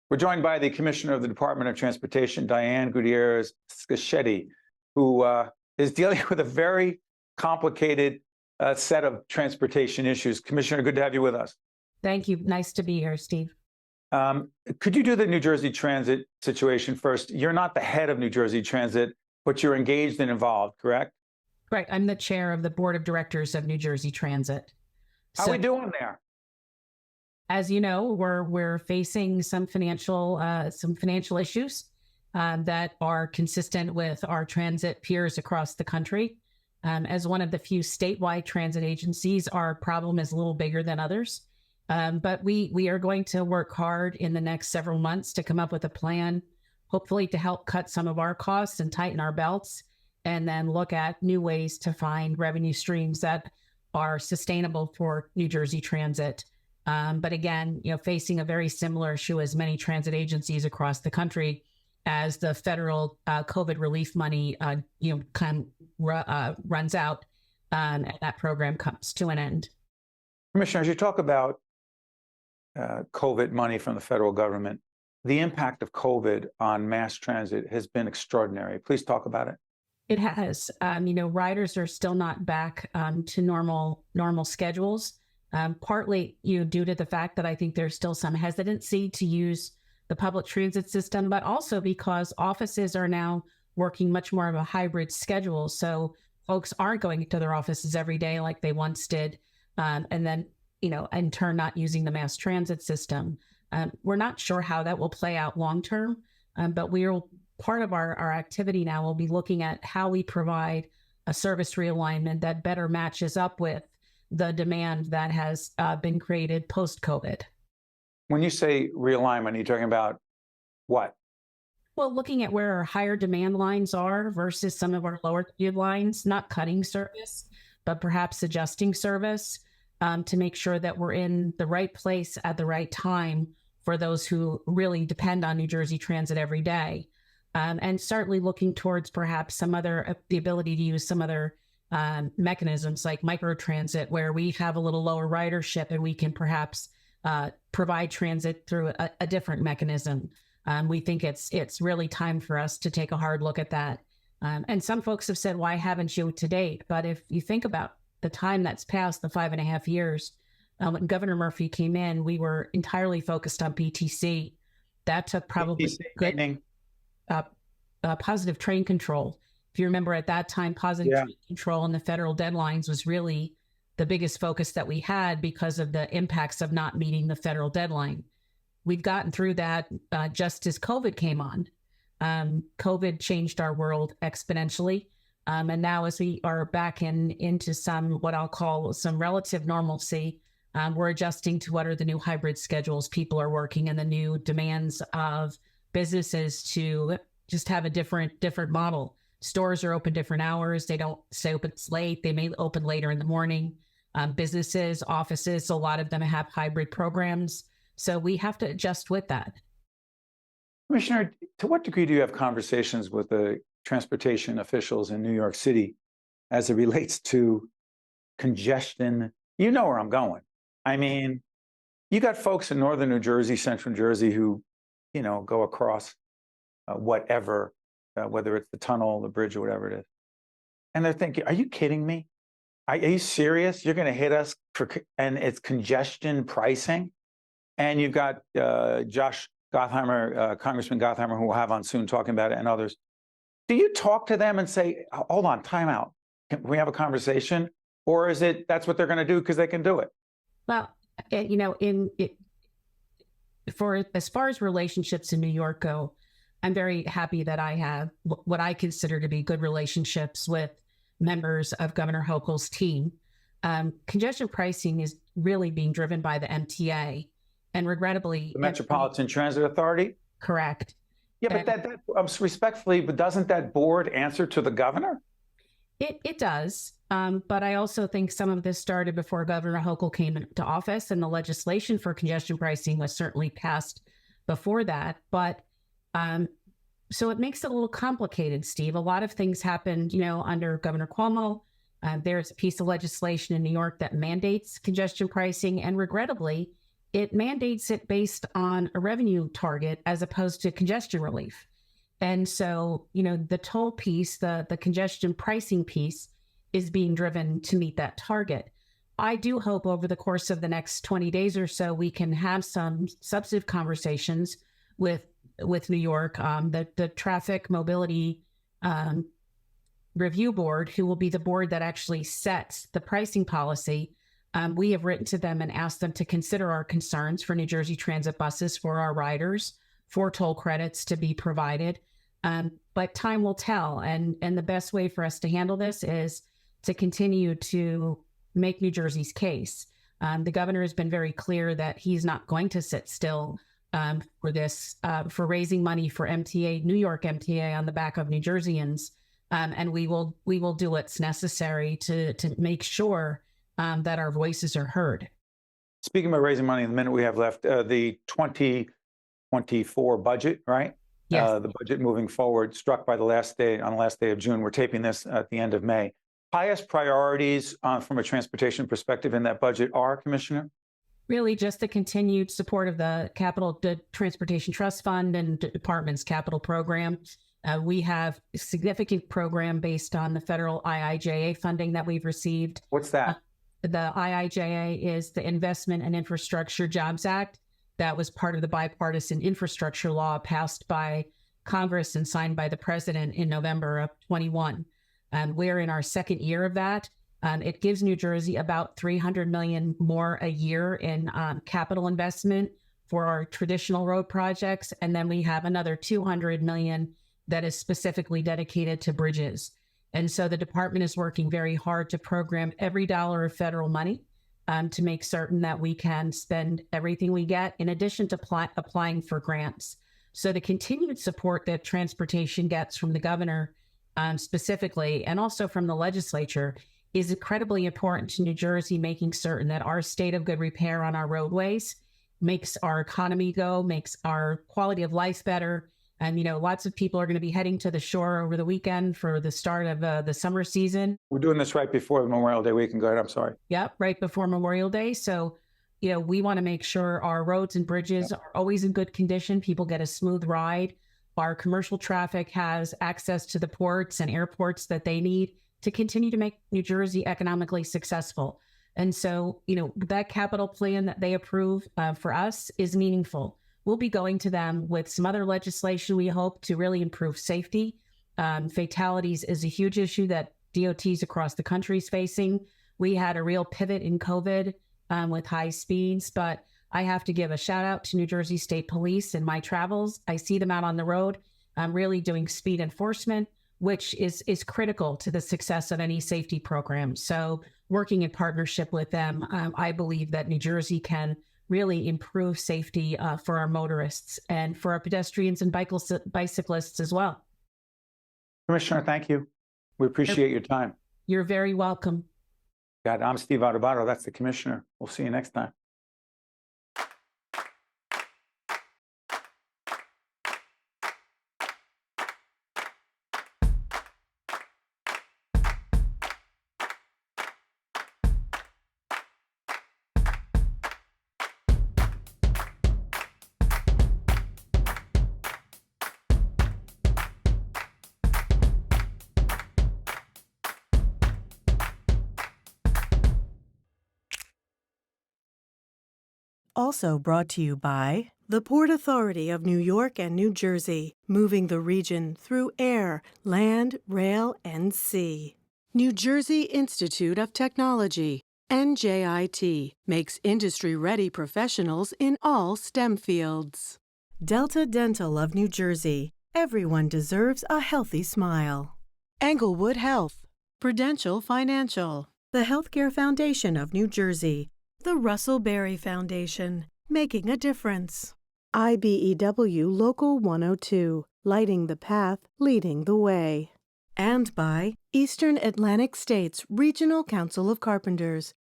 We're joined by the Commissioner of the Department of Transportation, Diane Gutierrez-Scaccetti, who is dealing with a very complicated set of transportation issues. Commissioner, good to have you with us. Thank you. Nice to be here, Steve. Could you do the New Jersey Transit situation first? You're not the head of New Jersey Transit, but you're engaged and involved, correct? Right. I'm the chair of the board of directors of New Jersey Transit. How are we doing there? As you know, we're facing some financial issues that are consistent with our transit peers across the country. As one of the few statewide transit agencies, our problem is a little bigger than others. But we are going to work hard in the next several months to come up with a plan, hopefully to help cut some of our costs and tighten our belts, and then look at new ways to find revenue streams that are sustainable for New Jersey Transit. But again, facing a very similar issue as many transit agencies across the country, as the federal COVID relief money, runs out and that program comes to an end. Commissioner, as you talk about COVID money from the federal government, the impact of COVID on mass transit has been extraordinary. Please talk about it. It has. Riders are still not back to normal schedules. Partly due to the fact that I think there's still some hesitancy to use the public transit system, but also because offices are now working much more of a hybrid schedule. So folks aren't going to their offices every day like they once did, and then, in turn, not using the mass transit system. We're not sure how that will play out long term, but part of our activity now will be looking at how we provide a service realignment that better matches up with the demand that has been created post-COVID. When you say realignment, are you talking about what? Well, looking at where our higher demand lines are versus some of our lower demand lines, not cutting service, but perhaps adjusting service to make sure that we're in the right place at the right time for those who really depend on New Jersey Transit every day. And certainly looking towards perhaps the ability to use some other mechanisms like microtransit, where we have a little lower ridership and we can perhaps provide transit through a different mechanism. We think it's really time for us to take a hard look at that. And some folks have said, why haven't you to date? But if you think about the time that's passed, the 5.5 years, when Governor Murphy came in, we were entirely focused on PTC. That took probably positive train control. If you remember at that time, positive train control and the federal deadlines was really the biggest focus that we had because of the impacts of not meeting the federal deadline. We've gotten through that just as COVID came on. COVID changed our world exponentially. And now as we are back into what I'll call some relative normalcy, we're adjusting to what are the new hybrid schedules people are working and the new demands of businesses to just have a different model. Stores are open different hours. They don't stay open late. They may open later in the morning. Businesses, offices, a lot of them have hybrid programs. So we have to adjust with that. Commissioner, to what degree do you have conversations with the transportation officials in New York City as it relates to congestion? You know where I'm going. I mean, you got folks in northern New Jersey, central New Jersey who, go across whatever, whether it's the tunnel, the bridge, or whatever it is. And they're thinking, are you kidding me? Are you serious? You're going to hit us and it's congestion pricing? And you've got Josh Gottheimer, Congressman Gottheimer, who we'll have on soon talking about it, and others. Do you talk to them and say, hold on, time out. Can we have a conversation? Or is it that's what they're going to do because they can do it? Well, as far as relationships in New York go, I'm very happy that I have what I consider to be good relationships with members of Governor Hochul's team. Congestion pricing is really being driven by the MTA, and regrettably, the Metropolitan Transit Authority. Correct. Yeah, but that respectfully, but doesn't that board answer to the governor? It does, but I also think some of this started before Governor Hochul came into office, and the legislation for congestion pricing was certainly passed before that. But so it makes it a little complicated, Steve. A lot of things happened, under Governor Cuomo. There's a piece of legislation in New York that mandates congestion pricing, and regrettably, it mandates it based on a revenue target as opposed to congestion relief. And so, the toll piece, the congestion pricing piece is being driven to meet that target. I do hope over the course of the next 20 days or so, we can have some substantive conversations with New York, the Traffic Mobility Review Board, who will be the board that actually sets the pricing policy. We have written to them and asked them to consider our concerns for New Jersey Transit buses, for our riders, for toll credits to be provided. But time will tell. And the best way for us to handle this is to continue to make New Jersey's case. The governor has been very clear that he's not going to sit still for this, for raising money for MTA, New York MTA, on the back of New Jerseyans. And we will do what's necessary to make sure that our voices are heard. Speaking about raising money, in the minute we have left, the 2024 budget, right? Yes. The budget moving forward, struck by on the last day of June. We're taping this at the end of May. Highest priorities from a transportation perspective in that budget are, Commissioner? Really just the continued support of the Transportation Trust Fund and the department's capital program. We have a significant program based on the federal IIJA funding that we've received. What's that? The IIJA is the Investment and Infrastructure Jobs Act. That was part of the bipartisan infrastructure law passed by Congress and signed by the president in November of 21. We're in our second year of that. It gives New Jersey about $300 million more a year in capital investment for our traditional road projects. And then we have another $200 million that is specifically dedicated to bridges. And so the department is working very hard to program every dollar of federal money to make certain that we can spend everything we get, in addition to applying for grants. So the continued support that transportation gets from the governor specifically, and also from the legislature, is incredibly important to New Jersey, making certain that our state of good repair on our roadways makes our economy go, makes our quality of life better. And, lots of people are going to be heading to the shore over the weekend for the start of the summer season. We're doing this right before Memorial Day weekend. Go ahead. I'm sorry. Yep, right before Memorial Day. So, we want to make sure our roads and bridges are always in good condition. People get a smooth ride. Our commercial traffic has access to the ports and airports that they need to continue to make New Jersey economically successful. And so, that capital plan that they approve for us is meaningful. We'll be going to them with some other legislation, we hope, to really improve safety. Fatalities is a huge issue that DOTs across the country is facing. We had a real pivot in COVID with high speeds, but I have to give a shout out to New Jersey State Police in my travels. I see them out on the road, really doing speed enforcement, which is critical to the success of any safety program. So working in partnership with them, I believe that New Jersey can really improve safety for our motorists and for our pedestrians and bicyclists as well. Commissioner, thank you. We appreciate your time. You're very welcome. I'm Steve Adubato. That's the commissioner. We'll see you next time. Also brought to you by the Port Authority of New York and New Jersey, moving the region through air, land, rail, and sea. New Jersey Institute of Technology, NJIT, makes industry-ready professionals in all STEM fields. Delta Dental of New Jersey, everyone deserves a healthy smile. Englewood Health, Prudential Financial, the Healthcare Foundation of New Jersey, the Russell Berry Foundation, making a difference. IBEW Local 102, lighting the path, leading the way. And by Eastern Atlantic States Regional Council of Carpenters,